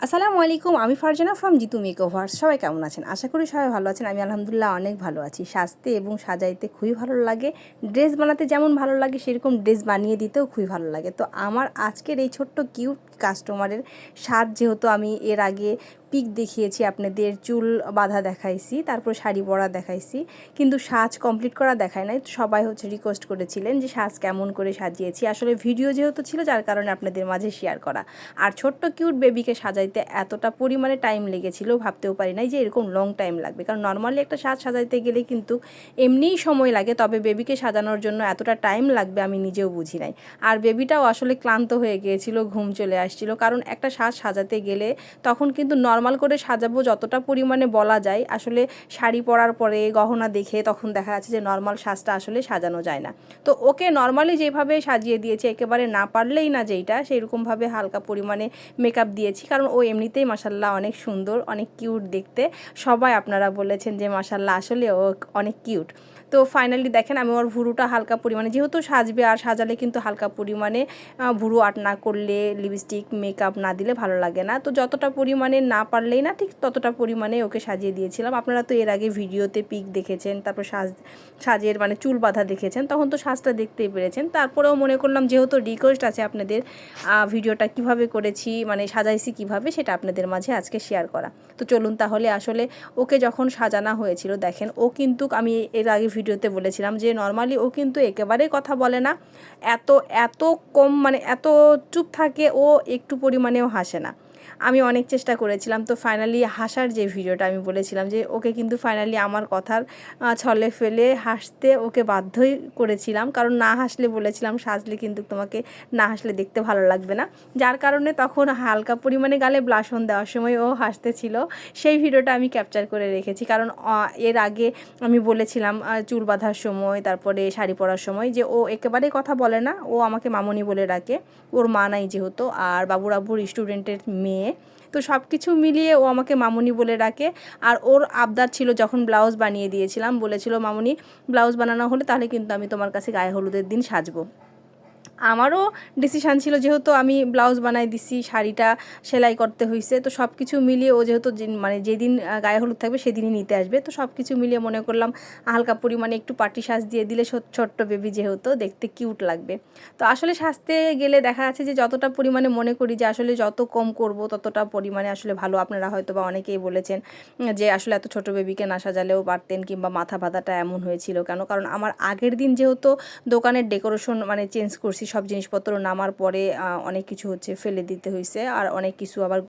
আসসালামু আলাইকুম, আমি ফারজানা ফ্রম জিতু মেকওভার্স। সবাই কেমন আছেন? আশা করি সবাই ভালো আছেন। আমি আলহামদুলিল্লাহ অনেক ভালো আছি। সাজতে এবং সাজাইতে খুবই ভালো লাগে, ড্রেস বানাতে যেমন ভালো লাগে সেরকম ড্রেস বানিয়ে দিতেও খুবই ভালো লাগে। তো আমার আজকের এই ছোট্ট কিউট কাস্টমারের সাজ, যেহেতু আমি এর আগে পিক দেখিয়েছি আপনাদের, চুল বাঁধা দেখাইছি, তারপর শাড়ি পরা দেখাইছি, কিন্তু সাজ কমপ্লিট করা দেখায় নাই। সবাই রিকোয়েস্ট করেছিলেন যে সাজ কেমন করে সাজিয়েছি। আসলে ভিডিও যেহেতু ছিল, যার কারণে আপনাদের মাঝে শেয়ার করা। আর ছোট্ট কিউট বেবিকে সাজাইতে এতটা পরিমাণে টাইম লেগেছিল, ভাবতেও পারি নাই যে এরকম লং টাইম লাগবে। কারণ নর্মালি একটা সাজ সাজাইতে গেলে কিন্তু এমনিই সময় লাগে, তবে বেবিকে সাজানোর জন্য এতটা টাইম লাগবে আমি নিজেও বুঝি নাই। আর বেবিটাও আসলে ক্লান্ত হয়ে গিয়েছিল, ঘুম চলে আসছিল। কারণ একটা সাজ সাজাতে গেলে তখন কিন্তু নর্মাল করে সাজাবো যতটা পরিমাণে বলা যায়, আসলে শাড়ি পরার পরে গহনা দেখে তখন দেখা যাচ্ছে যে নর্মাল সাজটা আসলে সাজানো যায় না। তো ওকে নর্মালি যেভাবে সাজিয়ে দিয়েছে, একেবারে না পারলেই না যেইটা সেরকমভাবে হালকা পরিমাণে মেকআপ দিয়েছি। কারণ ও এমনিতেই মাশাল্লাহ অনেক সুন্দর, অনেক কিউট দেখতে। সবাই আপনারা বলেছেন যে মাশাল্লাহ আসলে ও অনেক কিউট। তো ফাইনালি দেখেন, আমি ওর ভুরুটা হালকা পরিমাণে, যেহেতু সাজবে আর সাজালে কিন্তু হালকা পরিমাণে ভুরু আর্ট না করলে, লিপস্টিক মেকআপ না দিলে ভালো লাগে না। তো যতটা পরিমাণে না পারলেই না, ঠিক ততটা পরিমাণে ওকে সাজিয়ে দিয়েছিলাম। আপনারা তো এর আগে ভিডিওতে পিক দেখেছেন, তারপর সাজের মানে চুল বাঁধা দেখেছেন, তখন তো সাজটা দেখতেই পেরেছেন। তারপরেও মনে করলাম যেহেতু রিকোয়েস্ট আছে আপনাদের, ভিডিওটা কিভাবে করেছি মানে সাজাইছি কিভাবে, সেটা আপনাদের মাঝে আজকে শেয়ার করা। তো চলুন তাহলে, আসলে ওকে যখন সাজানো হয়েছিল দেখেন, ও কিন্তু আমি এর আগে ভিডিওতে বলেছিলাম যে নর্মালি ও কিন্তু একেবারেই কথা বলে না, এত এত কম মানে এত চুপ থাকে, ও একটু পরিমাণেও হাসে না। আমি অনেক চেষ্টা করেছিলাম, তো ফাইনালি হাসার যে ভিডিওটা আমি বলেছিলাম যে ওকে কিন্তু ফাইনালি আমার কথার ছলে ফেলে হাসতে ওকে বাধ্যই করেছিলাম। কারণ না হাসলে বলেছিলাম সাজলে কিন্তু তোমাকে না হাসলে দেখতে ভালো লাগবে না, যার কারণে তখন হালকা পরিমাণে গালে ব্লাশন দেওয়ার সময় ও হাসতেছিল। সেই ভিডিওটা আমি ক্যাপচার করে রেখেছি। কারণ এর আগে আমি বলেছিলাম চুল বাঁধার সময়, তারপরে শাড়ি পরার সময়, যে ও একেবারেই কথা বলে না, ও আমাকে মামনি বলে ডাকে, ওর মা নাই যেহেতু, আর বাবুর আব্বুর স্টুডেন্টের মেয়ে। তো সব কিছু মিলিয়ে ও আমাকে মামুনি বলে ডাকে। আর ওর আবদার ছিল, যখন ব্লাউজ বানিয়ে দিয়েছিলাম, বলেছিল মামুনি ব্লাউজ বানানো হলে তাহলে কিন্তু আমি তোমার কাছে গায়ে হলুদের দিন সাজবো। আমারও ডিসিশান ছিল, যেহেতু আমি ব্লাউজ বানাই দিছি, শাড়িটা সেলাই করতে হয়েছে, তো সব কিছু মিলিয়ে ও যেহেতু মানে যেদিন গায়ে হলুদ থাকবে সেদিনই নিতে আসবে, তো সব কিছু মিলিয়ে মনে করলাম হালকা পরিমাণে একটু পাটি সাজ দিয়ে দিলে ছোট্ট বেবি যেহেতু দেখতে কিউট লাগবে। তো আসলে সাজতে গেলে দেখা যাচ্ছে যে যতটা পরিমাণে মনে করি যে আসলে যত কম করব ততটা পরিমাণে আসলে ভালো। আপনারা হয়তো বা অনেকেই বলেছেন যে আসলে এত ছোট বেবিকে না সাজালেও পারতেন, কিংবা মাথা বাঁধাটা এমন হয়েছিল কেন। কারণ আমার আগের দিন যেহেতু দোকানের ডেকোরেশন মানে চেঞ্জ করছি, সব জিনিসপত্র নামার পরে অনেক কিছু ফেলে দিতে হয়েছে, আর অনেক কিছু আবার